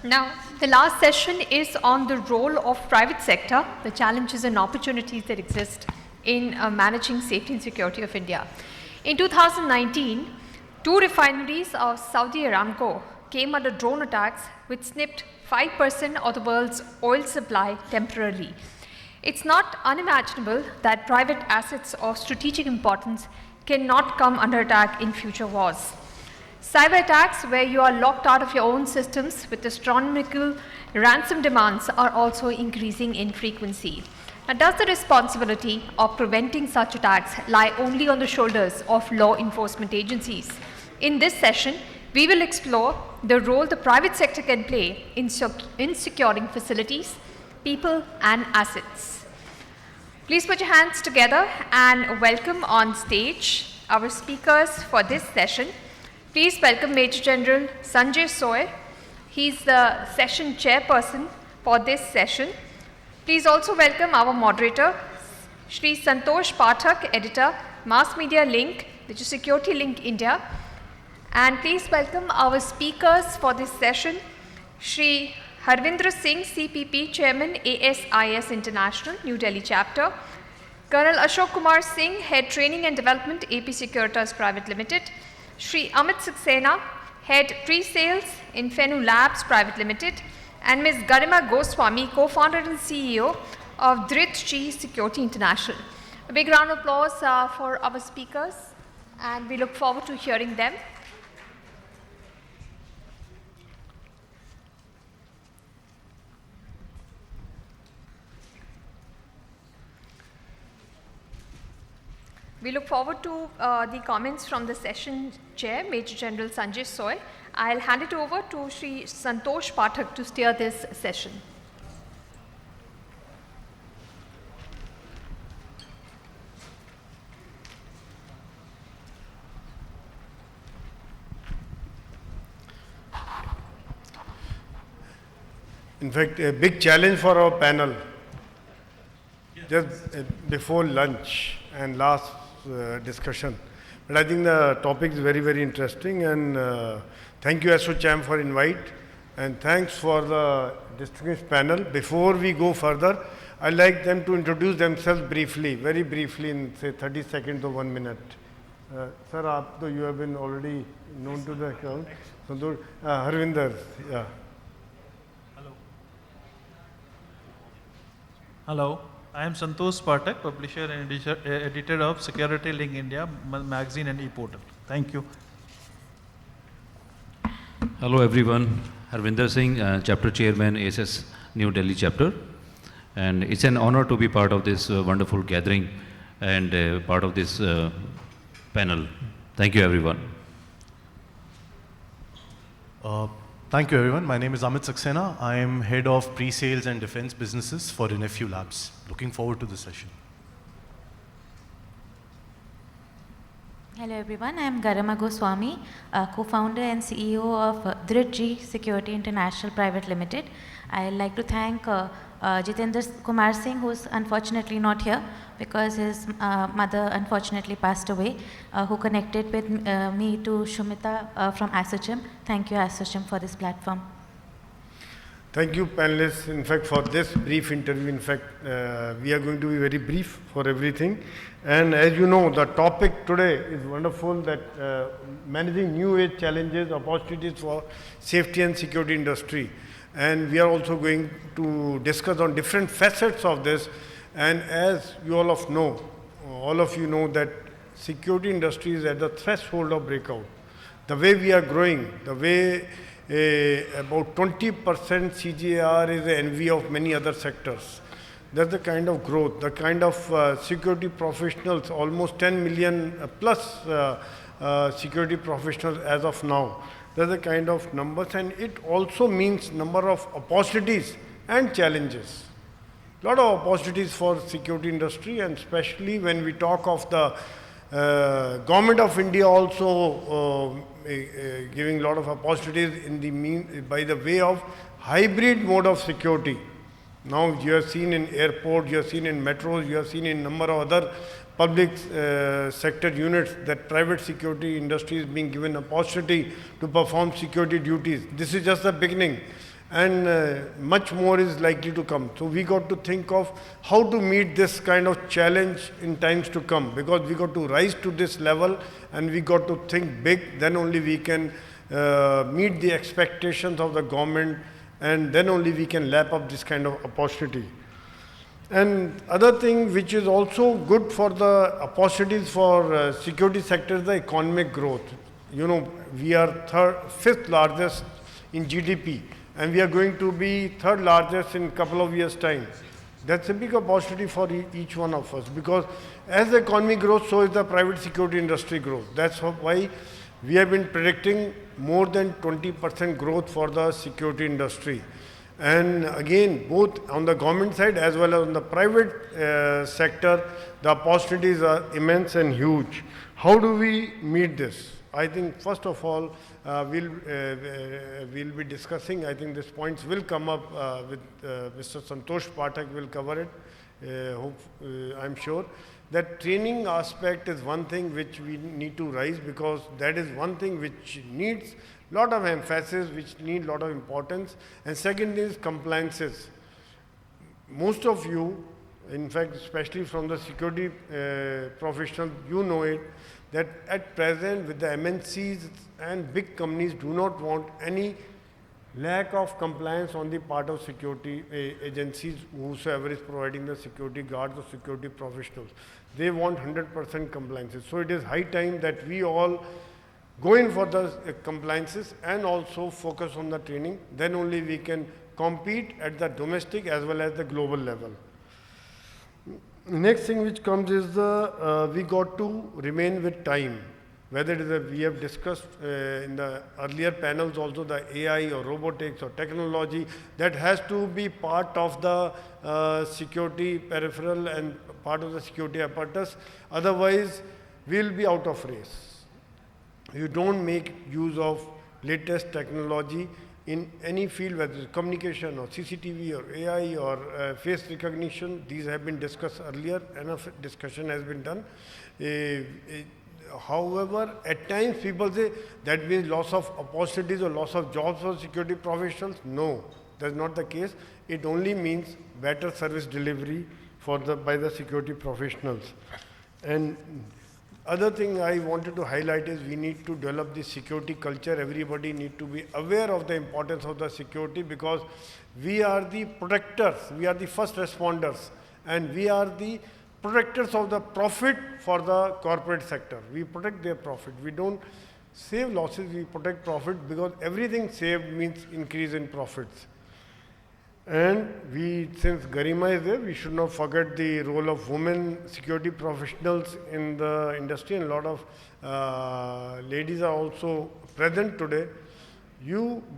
Now, the last session is on the role of private sector, the challenges and opportunities that exist in managing safety and security of India. In 2019, two refineries of Saudi Aramco came under drone attacks which snipped 5% of the world's oil supply temporarily. It's not unimaginable that private assets of strategic importance cannot come under attack in future wars. Cyber attacks, where you are locked out of your own systems with astronomical ransom demands, are also increasing in frequency. Now, does the responsibility of preventing such attacks lie only on the shoulders of law enforcement agencies? In this session, we will explore the role the private sector can play in securing facilities, people, and assets. Please put your hands together and welcome on stage our speakers for this session. Please welcome Major General Sanjay Soy. He's the session chairperson for this session. Please also welcome our moderator, Shri Santosh Pathak, editor, Mass Media Link, which is Security Link India. And please welcome our speakers for this session, Shri Harvinder Singh, CPP Chairman, ASIS International, New Delhi Chapter, Colonel Ashok Kumar Singh, Head Training and Development, AP Securitas Private Limited, Shri Amit Saxena, Head Pre-Sales, Infenu Labs Private Limited, and Ms. Garima Goswami, Co-founder and CEO of Drit Security International. A big round of applause for our speakers, and we look forward to hearing them. We look forward to the comments from the session chair, Major General Sanjay Soy. I'll hand it over to Shri Santosh Pathak to steer this session. In fact, a big challenge for our panel. Just before lunch and last discussion. But I think the topic is very, very interesting, and thank you ASSOCHAM for invite, and thanks for the distinguished panel. Before we go further, I'd like them to introduce themselves briefly, very briefly in say 30 seconds or 1 minute. Sir, you have been already known to the account. So, Harvinder, yeah. Hello. I am Santosh Pathak, publisher and editor of Security Link India magazine and e-portal. Thank you. Hello everyone, Harvinder Singh, chapter chairman, ASS New Delhi chapter. And it's an honor to be part of this wonderful gathering and part of this panel. Thank you everyone. Thank you everyone. My name is Amit Saxena. I am head of pre-sales and defense businesses for Infenu Labs. Looking forward to the session. Hello everyone, I am Garima Goswami, co-founder and CEO of Drit Security International Private Limited. I'd like to thank Jitendra Kumar Singh, who is unfortunately not here because his mother unfortunately passed away, who connected with me to Shumita from ASSOCHAM. Thank you ASSOCHAM for this platform. Thank you panelists, in fact, for this brief interview. In fact, we are going to be very brief for everything. And as you know, the topic today is wonderful, that managing new age challenges, opportunities for safety and security industry. And we are also going to discuss on different facets of this. And as you all of you know that security industry is at the threshold of breakout. The way we are growing, the way about 20% CAGR is the envy of many other sectors. That's the kind of growth, the kind of security professionals, almost 10 million plus security professionals as of now. That's the kind of numbers, and it also means number of opportunities and challenges. A lot of opportunities for security industry, and especially when we talk of the government of India also giving a lot of opportunities in the by the way of hybrid mode of security. Now you have seen in airport, you have seen in metros, you have seen in number of other public sector units that private security industry is being given opportunity to perform security duties. This is just the beginning. and much more is likely to come. So we got to think of how to meet this kind of challenge in times to come, because we got to rise to this level and we got to think big. Then only we can meet the expectations of the government, and then only we can lap up this kind of opportunity. And other thing which is also good for the opportunities for security sector is the economic growth. You know, we are fifth largest in GDP, and we are going to be third largest in a couple of years' time. That's a big opportunity for each one of us, because as the economy grows, so is the private security industry growth. That's why we have been predicting more than 20% growth for the security industry. And again, both on the government side as well as on the private sector, the opportunities are immense and huge. How do we meet this? I think first of all, we'll be discussing, I think these points will come up with Mr. Santosh Pathak will cover it, I'm sure. That training aspect is one thing which we need to rise, because that is one thing which needs lot of emphasis, which need lot of importance. And second is compliances. Most of you, in fact, especially from the security professionals, you know it, that at present with the MNCs and big companies do not want any lack of compliance on the part of security agencies, whosoever is providing the security guards or security professionals. They want 100% compliances. So it is high time that we all go in for the compliances and also focus on the training. Then only we can compete at the domestic as well as the global level. Next thing which comes is the we got to remain with time. Whether it is we have discussed in the earlier panels also the AI or robotics or technology, that has to be part of the security peripheral and part of the security apparatus. Otherwise, we will be out of race. You don't make use of latest technology in any field, whether it's communication or CCTV or AI or face recognition. These have been discussed earlier, enough discussion has been done. However, at times people say that means loss of opportunities or loss of jobs for security professionals. No, that's not the case. It only means better service delivery by the security professionals. And other thing I wanted to highlight is we need to develop the security culture. Everybody need to be aware of the importance of the security, because we are the protectors, we are the first responders, and we are the protectors of the profit for the corporate sector. We protect their profit. We don't save losses, we protect profit, because everything saved means increase in profits. And since Garima is there, we should not forget the role of women security professionals in the industry, and a lot of ladies are also present today.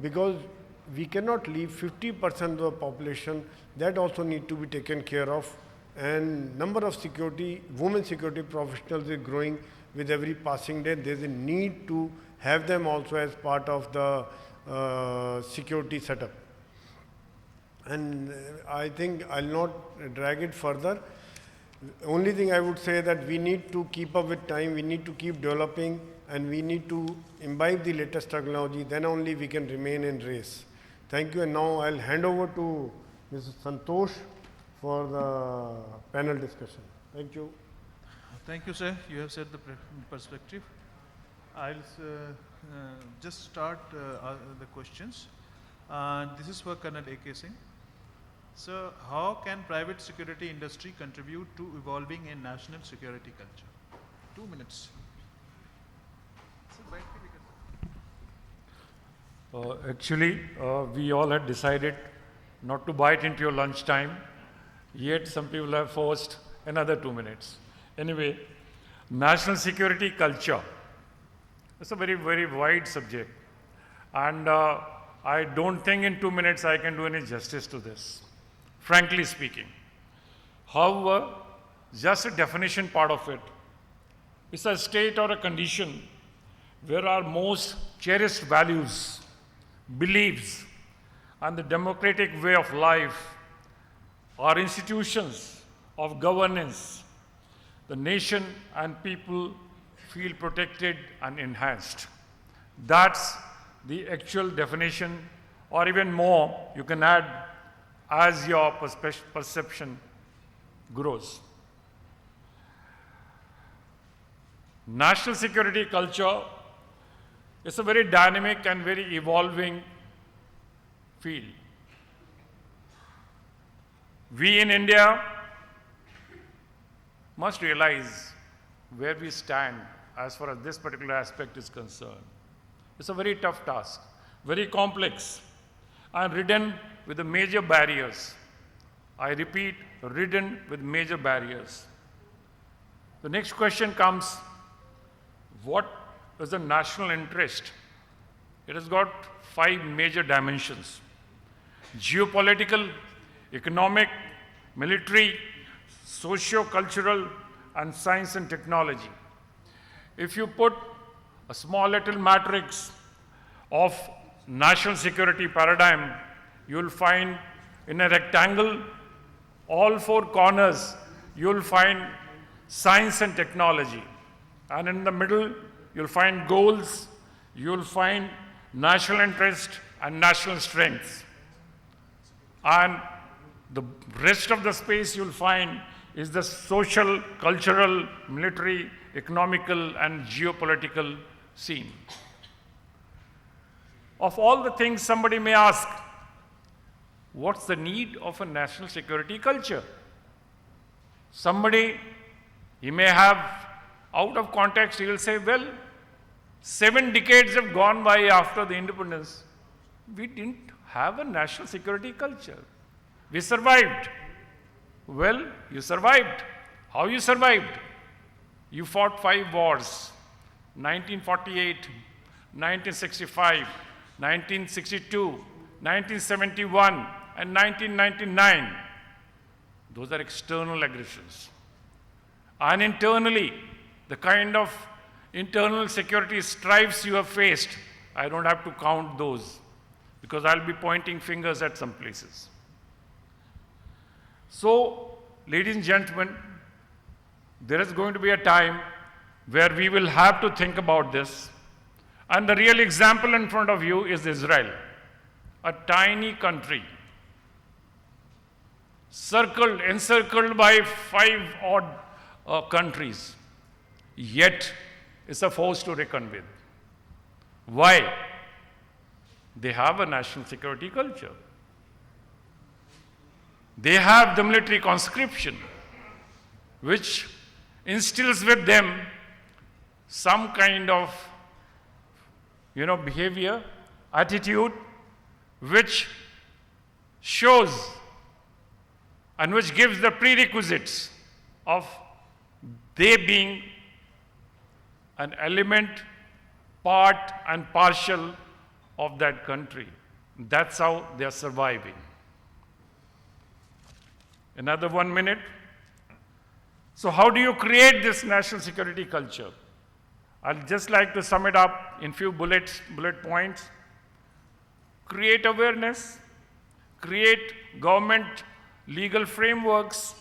Because we cannot leave 50% of the population, that also need to be taken care of. And number of women security professionals is growing with every passing day. There is a need to have them also as part of the security setup. And I think I'll not drag it further. Only thing I would say that we need to keep up with time, we need to keep developing, and we need to imbibe the latest technology. Then only we can remain in race. Thank you. And now I'll hand over to Mr. Santosh for the panel discussion. Thank you. Thank you, sir. You have set the perspective. I'll just start the questions. This is for Colonel A.K. Singh. So, how can private security industry contribute to evolving a national security culture? 2 minutes. Actually, we all had decided not to bite into your lunch time, yet some people have forced another 2 minutes. Anyway, national security culture. It's a very, very wide subject. And I don't think in 2 minutes I can do any justice to this, frankly speaking. However, just a definition part of it. It's a state or a condition where our most cherished values, beliefs, and the democratic way of life, our institutions of governance, the nation and people feel protected and enhanced. That's the actual definition or even more, you can add as your perception grows. National security culture is a very dynamic and very evolving field. We in India must realize where we stand as far as this particular aspect is concerned. It's a very tough task, very complex, and ridden with the major barriers. I repeat, ridden with major barriers. The next question comes, what is the national interest? It has got 5 major dimensions: geopolitical, economic, military, socio-cultural, and science and technology. If you put a small little matrix of national security paradigm, you will find in a rectangle, all 4 corners, you will find science and technology. And in the middle, you'll find goals, you'll find national interest and national strengths. And the rest of the space you'll find is the social, cultural, military, economical, and geopolitical scene. Of all the things somebody may ask, what's the need of a national security culture? Somebody, he may have, out of context, he will say, well, 7 decades have gone by after the independence. We didn't have a national security culture. We survived. Well, you survived. How you survived? You fought 5 wars, 1948, 1965, 1962, 1971, and 1999. Those are external aggressions. And internally, the kind of internal security strifes you have faced, I don't have to count those because I'll be pointing fingers at some places. So, ladies and gentlemen, there is going to be a time where we will have to think about this. And the real example in front of you is Israel, a tiny country, encircled by 5 odd countries, yet is a force to reckon with. Why? They have a national security culture. They have the military conscription, which instills with them some kind of, behavior, attitude, which shows and which gives the prerequisites of they being an element, part and partial of that country. That's how they are surviving. Another 1 minute. So how do you create this national security culture? I'd just like to sum it up in few bullet points. Create awareness, create government legal frameworks,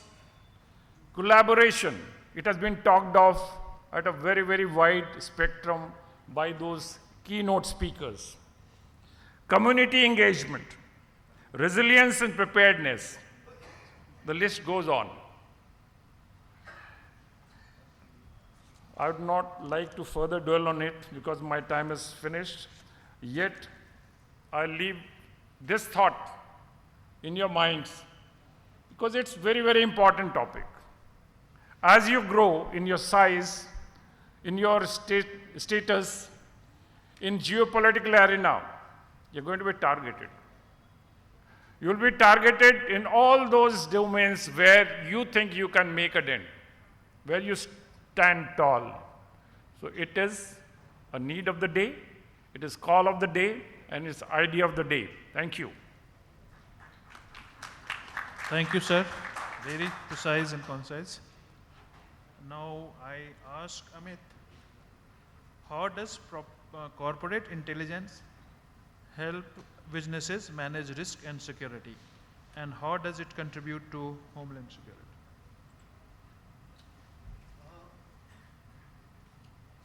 collaboration. It has been talked of at a very, very wide spectrum by those keynote speakers. Community engagement, resilience and preparedness. The list goes on. I would not like to further dwell on it because my time is finished. Yet, I leave this thought in your minds because it's very, very important topic. As you grow in your size, in your status, in geopolitical arena, you're going to be targeted. You'll be targeted in all those domains where you think you can make a dent, where you stand tall. So it is a need of the day, it is call of the day, and it's idea of the day. Thank you. Thank you, sir. Very precise and concise. Now I ask Amit, how does corporate intelligence help businesses manage risk and security? And how does it contribute to Homeland security?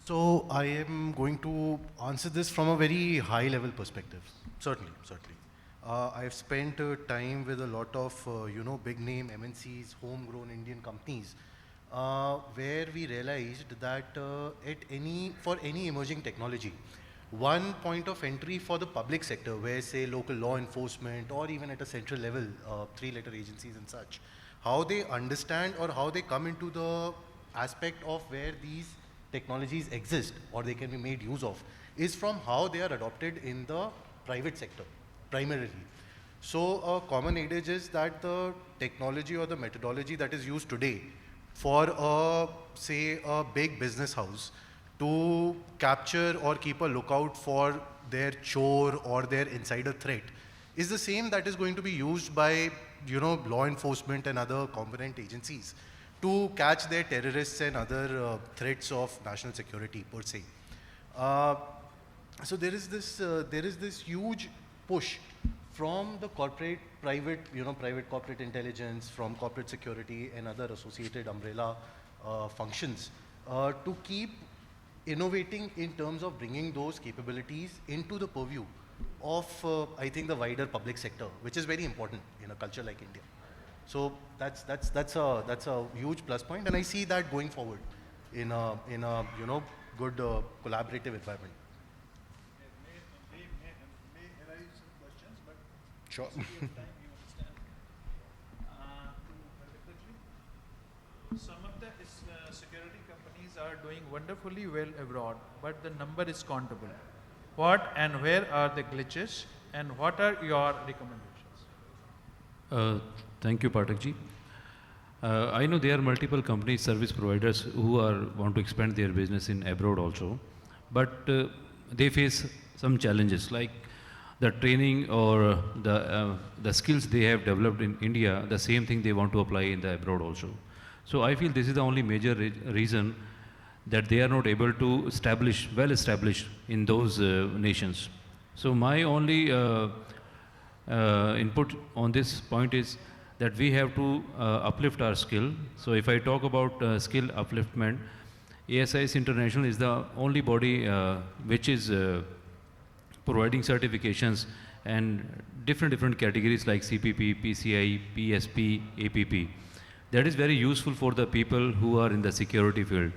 So I am going to answer this from a very high level perspective. Certainly. I've spent time with a lot of, big name MNCs, homegrown Indian companies, where we realized that for any emerging technology, one point of entry for the public sector, where say local law enforcement or even at a central level, three-letter agencies and such, how they understand or how they come into the aspect of where these technologies exist or they can be made use of, is from how they are adopted in the private sector, primarily. So a common adage is that the technology or the methodology that is used today for say a big business house to capture or keep a lookout for their chore or their insider threat is the same that is going to be used by law enforcement and other competent agencies to catch their terrorists and other threats of national security per se. So there is this huge push from the private corporate intelligence, from corporate security and other associated umbrella functions to keep innovating in terms of bringing those capabilities into the purview of, I think, the wider public sector, which is very important in a culture like India. So that's a huge plus point, and I see that going forward in a good collaborative environment. May arise some questions, but Sure. time you understand. To Secretary, some of the security companies are doing wonderfully well abroad, but the number is countable. What and where are the glitches, and what are your recommendations? Thank you, Pathakji. I know there are multiple companies, service providers who want to expand their business in abroad also, but they face some challenges like the training or the skills they have developed in India, the same thing they want to apply in the abroad also. So I feel this is the only major reason that they are not able to well establish in those nations. So my only input on this point is that we have to uplift our skill. So if I talk about skill upliftment, ASIS International is the only body which is providing certifications and different categories like CPP, PCI, PSP, APP. That is very useful for the people who are in the security field,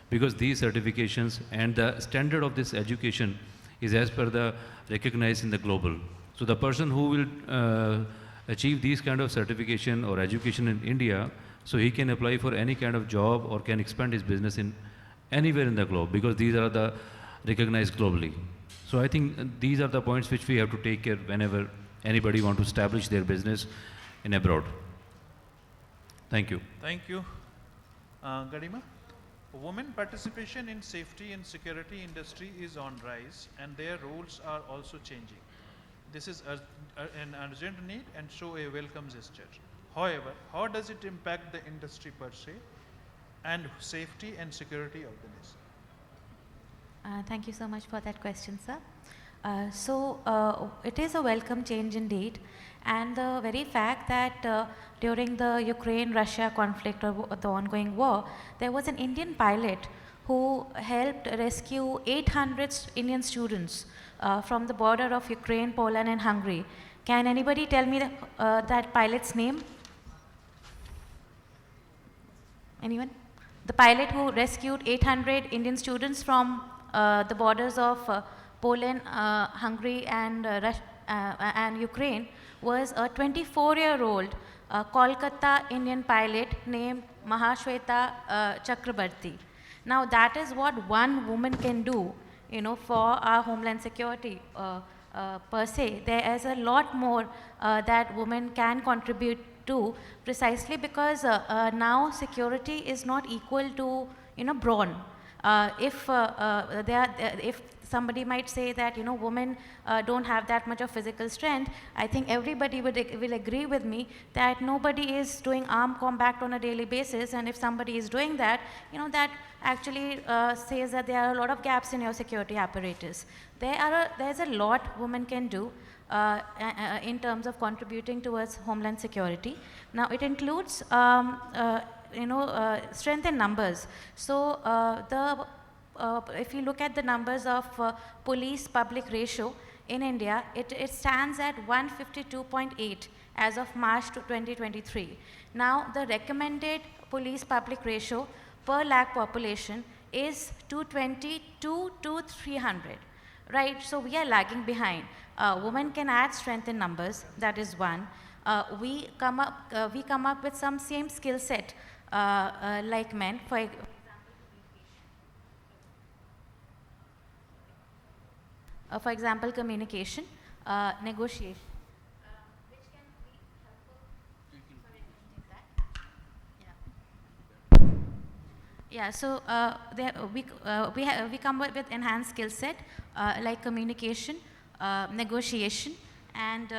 because these certifications and the standard of this education is as per the recognized in the global. So the person who will achieve these kind of certification or education in India, so he can apply for any kind of job or can expand his business in anywhere in the globe, because these are the recognized globally. So I think these are the points which we have to take care whenever anybody want to establish their business in abroad. Thank you. Thank you. Garima, women participation in safety and security industry is on rise, and their roles are also changing. This is an urgent need and show a welcome gesture. However, how does it impact the industry per se and safety and security of the nation? Thank you so much for that question, sir. It is a welcome change indeed, and the very fact that during the Ukraine-Russia conflict or the ongoing war, there was an Indian pilot who helped rescue 800 Indian students from the border of Ukraine, Poland and Hungary. Can anybody tell me that pilot's name? Anyone? The pilot who rescued 800 Indian students from the borders of Poland, Hungary and Ukraine was a 24-year-old Kolkata Indian pilot named Mahashweta Chakrabarti. Now that is what one woman can do, for our homeland security per se. There is a lot more that women can contribute to, precisely because now security is not equal to, brawn. If somebody might say that women don't have that much of physical strength, I think everybody will agree with me that nobody is doing armed combat on a daily basis, and if somebody is doing that, that actually says that there are a lot of gaps in your security apparatus. There's a lot women can do in terms of contributing towards homeland security. Now it includes strength in numbers. So if you look at the numbers of police public ratio, in India, it stands at 152.8 as of March 2023. Now, the recommended police public ratio per lakh population is 222 to 300, right? So we are lagging behind. Women can add strength in numbers, that is one. We come up with some same skill set like men. For example, communication, negotiation. Which can be helpful. Sorry, I can take that. Yeah, so we come up with enhanced skill set like communication, negotiation, and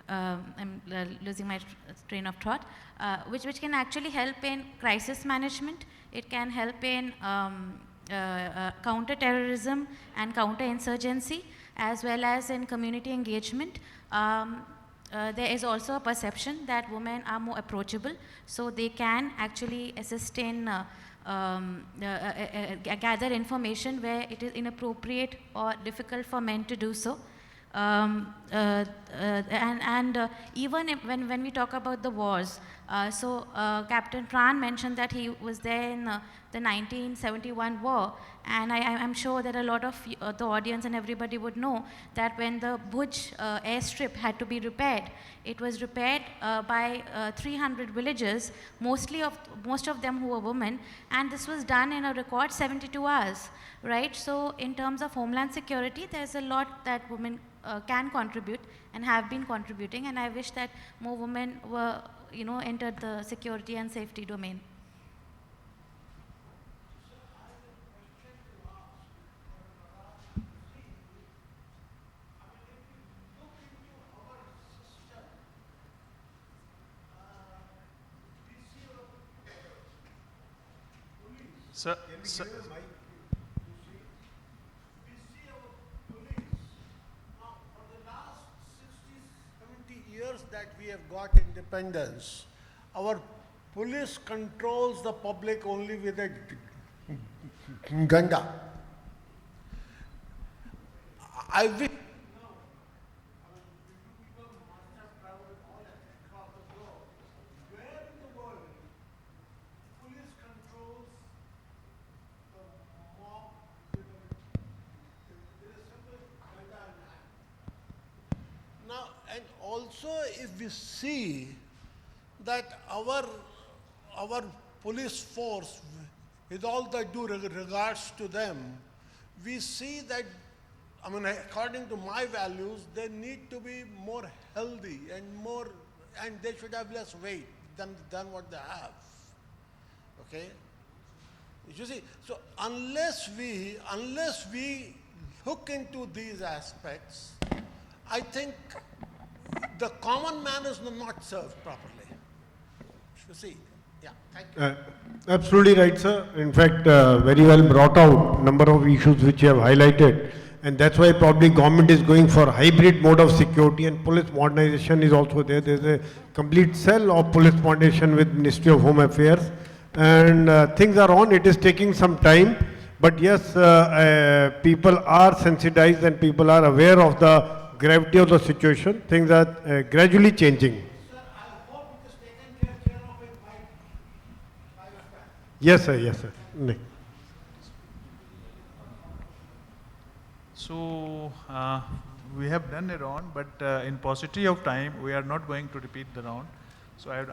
I'm losing my train of thought, which can actually help in crisis management. It can help in counter-terrorism and counter-insurgency, as well as in community engagement. There is also a perception that women are more approachable, so they can actually assist in gather information where it is inappropriate or difficult for men to do so. Even when we talk about the wars, Captain Pran mentioned that he was there in the 1971 war, and I'm sure that a lot of the audience and everybody would know that when the Bhuj airstrip had to be repaired, it was repaired by 300 villagers, most of them who were women, and this was done in a record 72 hours, right? So in terms of homeland security, there's a lot that women can contribute and have been contributing, and I wish that more women were, entered the security and safety domain. Sir, years that we have got independence, our police controls the public only with a ganda. I wish where in the world police controls the mob with a simple ganda in hand. Now, and also if we see that our police force, with all the due regards to them, we see that, according to my values, they need to be more healthy and they should have less weight than what they have. Okay? You see, so unless we look into these aspects, I think the common man is not served properly. You see, yeah, thank you. Absolutely right, sir. In fact, very well brought out number of issues which you have highlighted, and that's why probably government is going for hybrid mode of security, and police modernization is also there. There's a complete cell of police modernization with Ministry of Home Affairs, and things are on. It is taking some time, but yes, people are sensitized and people are aware of the gravity of the situation. Things are gradually changing. Sir, I hope it is taken care of it by your plan. Yes, sir. Yes, sir. Nick. so we have done a round, but in paucity of time, we are not going to repeat the round. So I would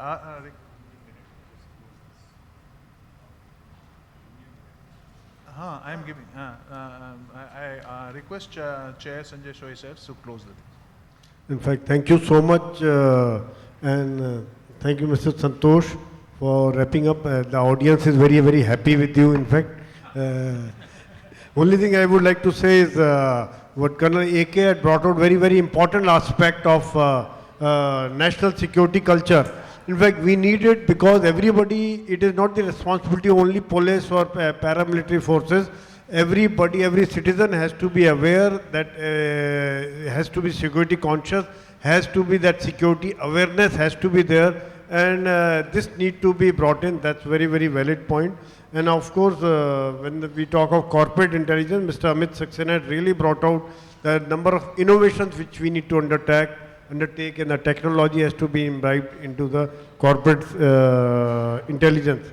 I am giving. I request Chair Sanjay Shoy sir to close the thing. In fact, thank you so much, and thank you, Mr. Santosh, for wrapping up. The audience is very, very happy with you. In fact, only thing I would like to say is what Colonel AK had brought out, very, very important aspect of national security culture. In fact, we need it because everybody, it is not the responsibility only police or paramilitary forces. Everybody, every citizen has to be aware that has to be security conscious, has to be that security awareness has to be there, and this need to be brought in. That's very, very valid point. And of course, when we talk of corporate intelligence, Mr. Amit Saxena had really brought out the number of innovations which we need to undertake, and the technology has to be imbibed into the corporate intelligence.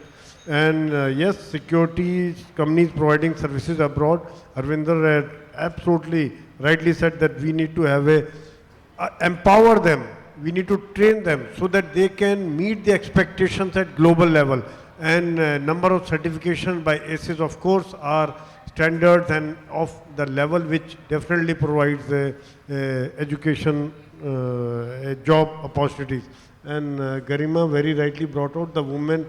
And yes, security companies providing services abroad, Arvinder had absolutely rightly said that we need to have empower them, we need to train them so that they can meet the expectations at global level. And number of certifications by ACES, of course, are standards and of the level which definitely provides education, job opportunities. And Garima very rightly brought out the women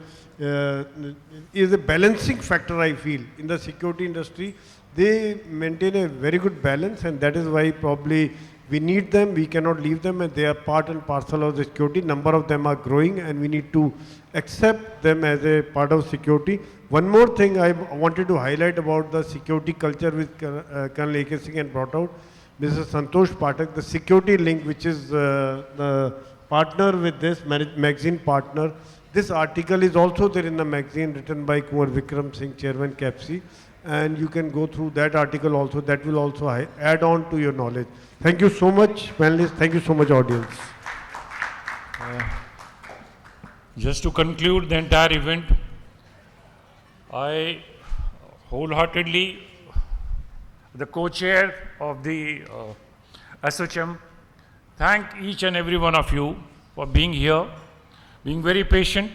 is a balancing factor, I feel, in the security industry. They maintain a very good balance, and that is why probably we need them, we cannot leave them, and they are part and parcel of the security. Number of them are growing, and we need to accept them as a part of security. One more thing I wanted to highlight about the security culture which Colonel A.K. Singh had brought out, Mr. Santosh Pathak, the security link, which is the partner with this magazine partner. This article is also there in the magazine, written by Kumar Vikram Singh, Chairman CAPSI, and you can go through that article also. That will also add on to your knowledge. Thank you so much, panelists. Thank you so much, audience. Just to conclude the entire event, I wholeheartedly, the co-chair of the SHM, thank each and every one of you for being here, being very patient,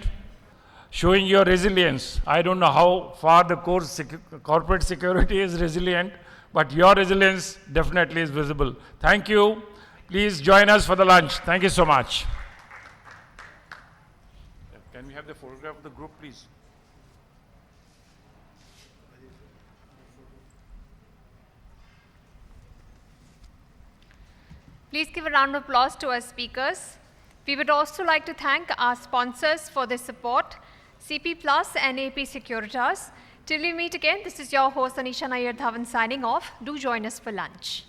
showing your resilience. I don't know how far the corporate security is resilient, but your resilience definitely is visible. Thank you. Please join us for the lunch. Thank you so much. Can we have the photograph of the group, please? Please give a round of applause to our speakers. We would also like to thank our sponsors for their support, CP Plus and AP Securitas. Till we meet again, this is your host Anisha Nair Dhawan signing off. Do join us for lunch.